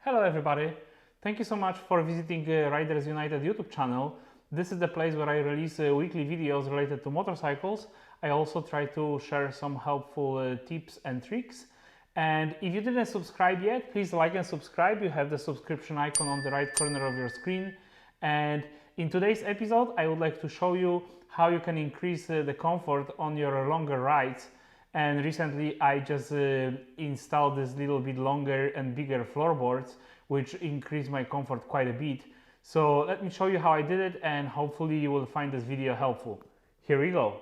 Hello everybody, thank you so much for visiting Riders United YouTube channel. This is the place where I release weekly videos related to motorcycles. I also try to share some helpful tips and tricks. And if you didn't subscribe yet, please like and subscribe. You have the subscription icon on the right corner of your screen. And in today's episode, I would like to show you how you can increase the comfort on your longer rides. And recently I just installed this little bit longer and bigger floorboards, which increased my comfort quite a bit. So let me show you how I did it, and hopefully you will find this video helpful. Here we go.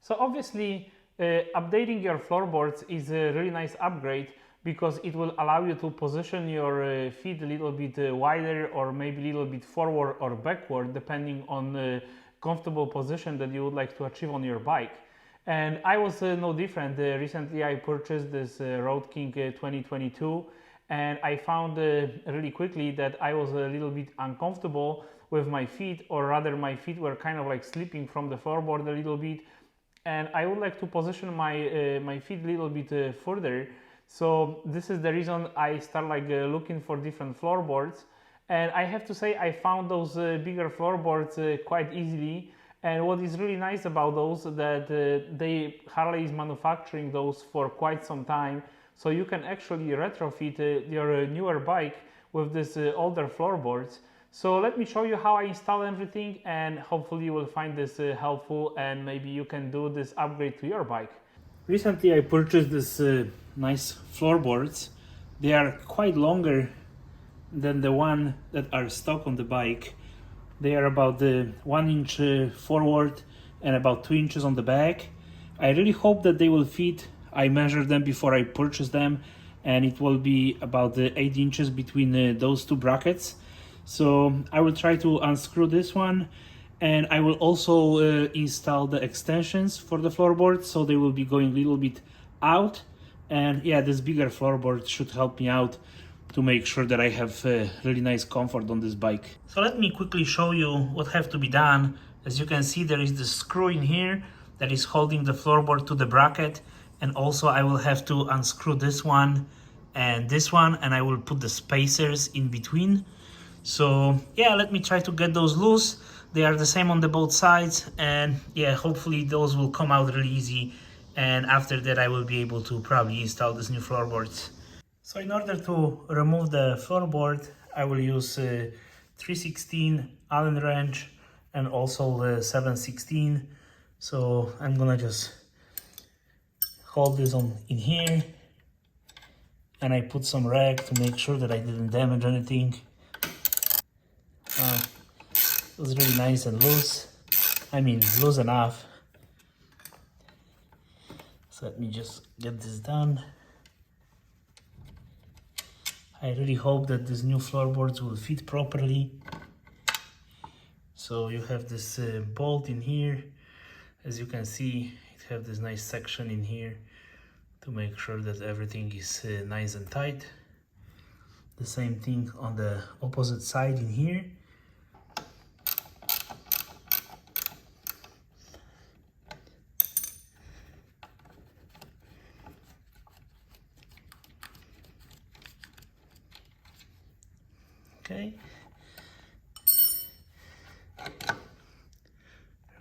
So obviously updating your floorboards is a really nice upgrade, because it will allow you to position your feet a little bit wider, or maybe a little bit forward or backward, depending on the comfortable position that you would like to achieve on your bike. And I was no different. Recently I purchased this Road King 2022, and I found really quickly that I was a little bit uncomfortable with my feet, or rather my feet were kind of like slipping from the floorboard a little bit, and I would like to position my feet a little bit further. So this is the reason I start looking for different floorboards, and I have to say I found those bigger floorboards quite easily. And what is really nice about those that Harley is manufacturing those for quite some time, so you can actually retrofit your newer bike with this older floorboards. So let me show you how I install everything, and hopefully you will find this helpful, and maybe you can do this upgrade to your bike. Recently I purchased this nice floorboards. They are quite longer than the one that are stock on the bike. They are about 1 inch forward and about 2 inches on the back. I really hope that they will fit. I measured them before I purchased them, and it will be about 8 inches between those two brackets. So I will try to unscrew this one, and I will also install the extensions for the floorboard, so they will be going a little bit out. And yeah, this bigger floorboard should help me out to make sure that I have really nice comfort on this bike. So let me quickly show you what have to be done. As you can see, there is the screw in here that is holding the floorboard to the bracket, and also I will have to unscrew this one, and I will put the spacers in between. So yeah, let me try to get those loose. They are the same on the both sides, and yeah, hopefully those will come out really easy, and after that I will be able to probably install these new floorboards. So in order to remove the floorboard, I will use 3/16 Allen wrench and also the 7/16. So I'm gonna just hold this on in here, and I put some rag to make sure that I didn't damage anything. It was really nice and loose. I mean, loose enough. So let me just get this done. I really hope that these new floorboards will fit properly. So you have this bolt in here. As you can see, it has this nice section in here to make sure that everything is nice and tight. The same thing on the opposite side in here. Okay.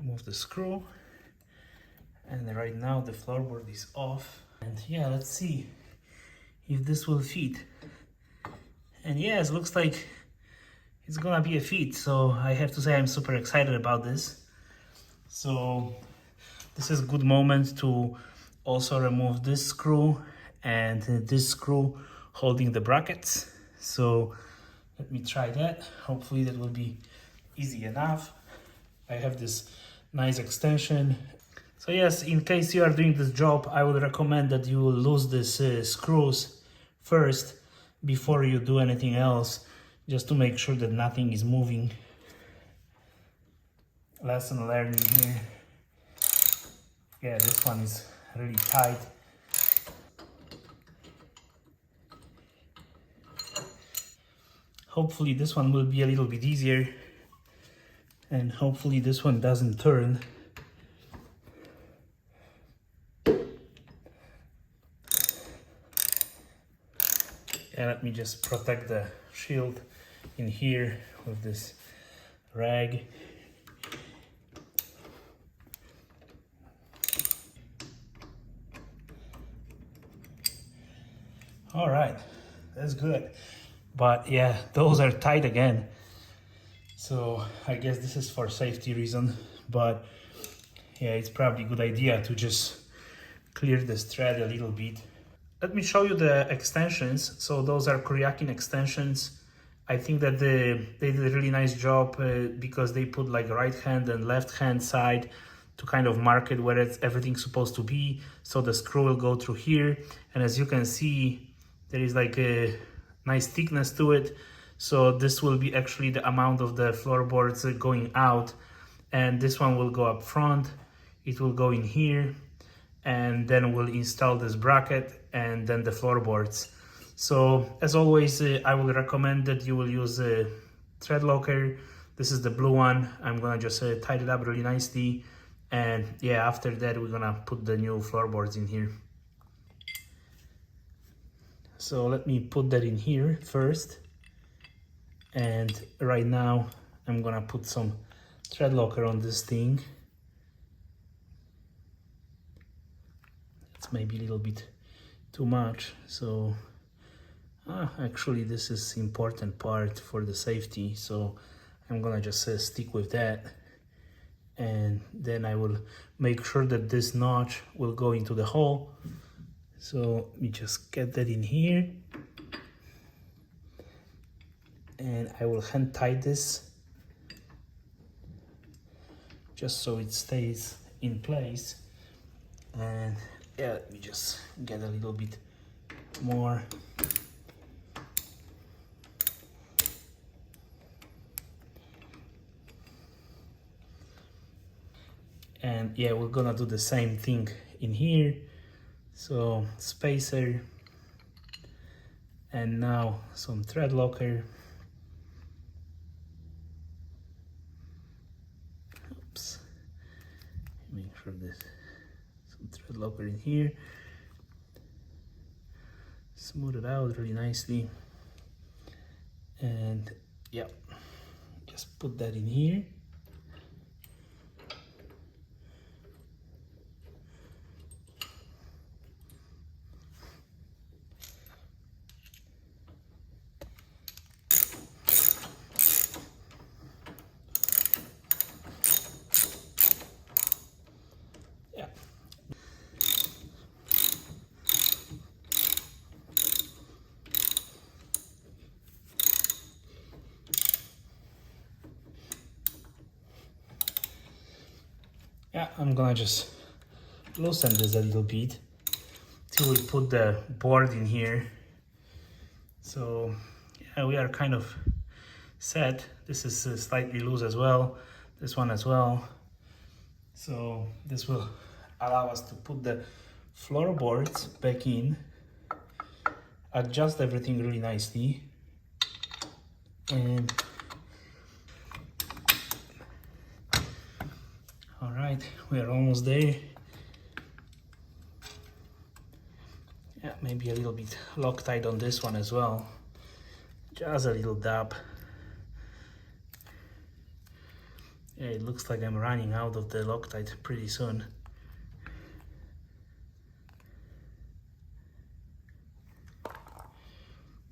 Remove the screw, and right now the floorboard is off. And yeah, let's see if this will fit. And yes, looks like it's gonna be a fit. So I have to say I'm super excited about this. So this is a good moment to also remove this screw and this screw holding the brackets. So let me try that. Hopefully that will be easy enough. I have this nice extension. So yes, in case you are doing this job, I would recommend that you lose these screws first before you do anything else, just to make sure that nothing is moving. Lesson learned here. Yeah, this one is really tight. Hopefully this one will be a little bit easier, and hopefully this one doesn't turn. Okay, let me just protect the shield in here with this rag. All right, that's good. But yeah, those are tight again. So I guess this is for safety reason, but yeah, it's probably a good idea to just clear this thread a little bit. Let me show you the extensions. So those are Kuryakyn extensions. I think that they did a really nice job because they put like right hand and left hand side to kind of mark it where everything's supposed to be. So the screw will go through here. And as you can see, there is like a nice thickness to it. So this will be actually the amount of the floorboards going out. And this one will go up front. It will go in here. And then we'll install this bracket and then the floorboards. So as always, I will recommend that you will use a thread locker. This is the blue one. I'm gonna just tie it up really nicely. And yeah, after that, we're gonna put the new floorboards in here. So let me put that in here first. And right now, I'm gonna put some thread locker on this thing. It's maybe a little bit too much, so actually this is important part for the safety, so I'm gonna just stick with that, and then I will make sure that this notch will go into the hole. So let me just get that in here, and I will hand tie this just so it stays in place. And yeah, let me just get a little bit more. And yeah, we're gonna do the same thing in here. So spacer, and now some thread locker. Oops, make sure this thread locker in here, smooth it out really nicely, and yeah, just put that in here. Yeah, I'm gonna just loosen this a little bit till we put the board in here. So yeah, we are kind of set. This is slightly loose as well, this one as well. So this will allow us to put the floorboards back in, adjust everything really nicely, and all right, we are almost there. Yeah, maybe a little bit Loctite on this one as well. Just a little dab. Yeah, it looks like I'm running out of the Loctite pretty soon.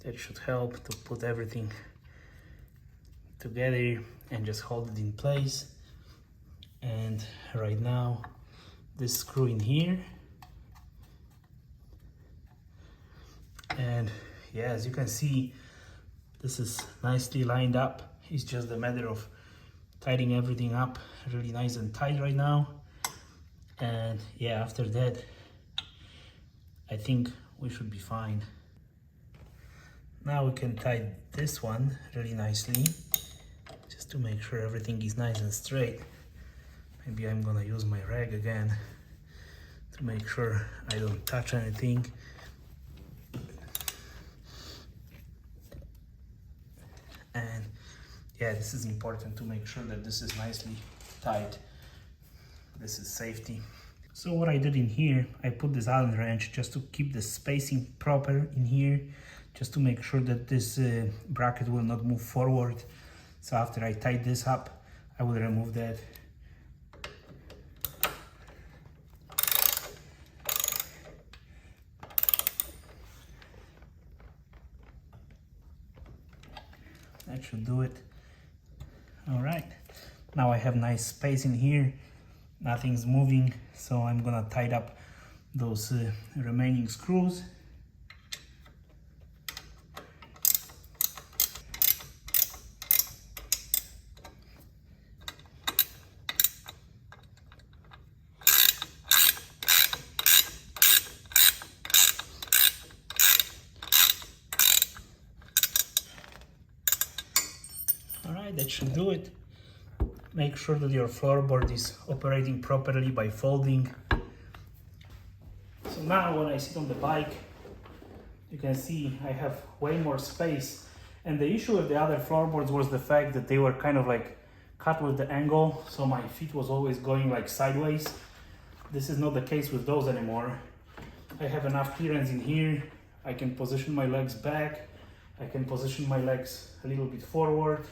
That should help to put everything together and just hold it in place. And right now, this screw in here. And yeah, as you can see, this is nicely lined up. It's just a matter of tightening everything up really nice and tight right now. And yeah, after that, I think we should be fine. Now we can tie this one really nicely, just to make sure everything is nice and straight. Maybe I'm gonna use my rag again to make sure I don't touch anything. And yeah, this is important to make sure that this is nicely tight. This is safety. So what I did in here, I put this Allen wrench just to keep the spacing proper in here, just to make sure that this bracket will not move forward. So after I tighten this up, I will remove that. That should do it. All right, now I have nice space in here, nothing's moving, so I'm gonna tighten up those remaining screws. Alright, that should do it. Make sure that your floorboard is operating properly by folding. So now when I sit on the bike, you can see I have way more space. And the issue with the other floorboards was the fact that they were kind of like cut with the angle, so my feet was always going like sideways. This is not the case with those anymore. I have enough clearance in here. I can position my legs back. I can position my legs a little bit forward.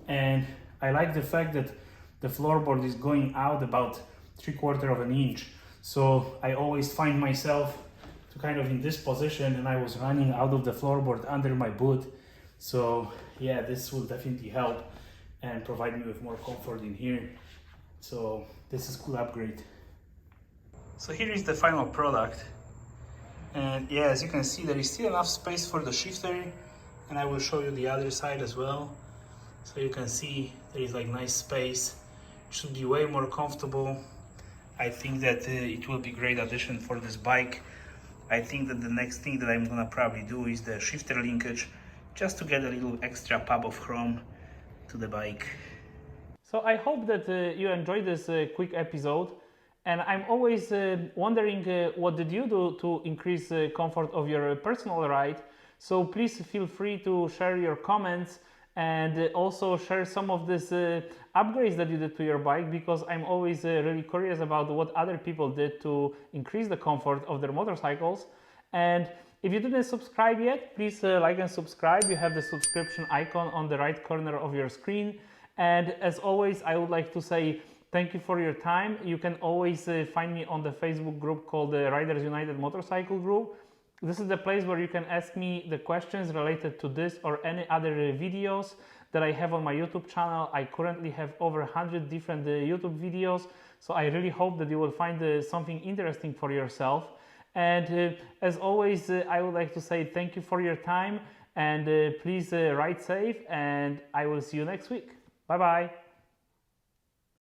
And I like the fact that the floorboard is going out about 3/4 of an inch. So I always find myself to kind of in this position, and I was running out of the floorboard under my boot. So yeah, this will definitely help and provide me with more comfort in here. So this is a cool upgrade. So here is the final product. And yeah, as you can see, there is still enough space for the shifter, and I will show you the other side as well. So you can see there is like nice space. It should be way more comfortable. I think that it will be a great addition for this bike. I think that the next thing that I'm gonna probably do is the shifter linkage, just to get a little extra pop of chrome to the bike. So I hope that you enjoyed this quick episode, and I'm always wondering what did you do to increase the comfort of your personal ride. So please feel free to share your comments and also share some of these upgrades that you did to your bike, because I'm always really curious about what other people did to increase the comfort of their motorcycles. And if you didn't subscribe yet, please like and subscribe. You have the subscription icon on the right corner of your screen. And as always, I would like to say thank you for your time. You can always find me on the Facebook group called the Riders United Motorcycle Group. This is the place where you can ask me the questions related to this or any other videos that I have on my YouTube channel. I currently have over 100 different YouTube videos, so I really hope that you will find something interesting for yourself. And as always, I would like to say thank you for your time, and please ride safe, and I will see you next week. Bye bye.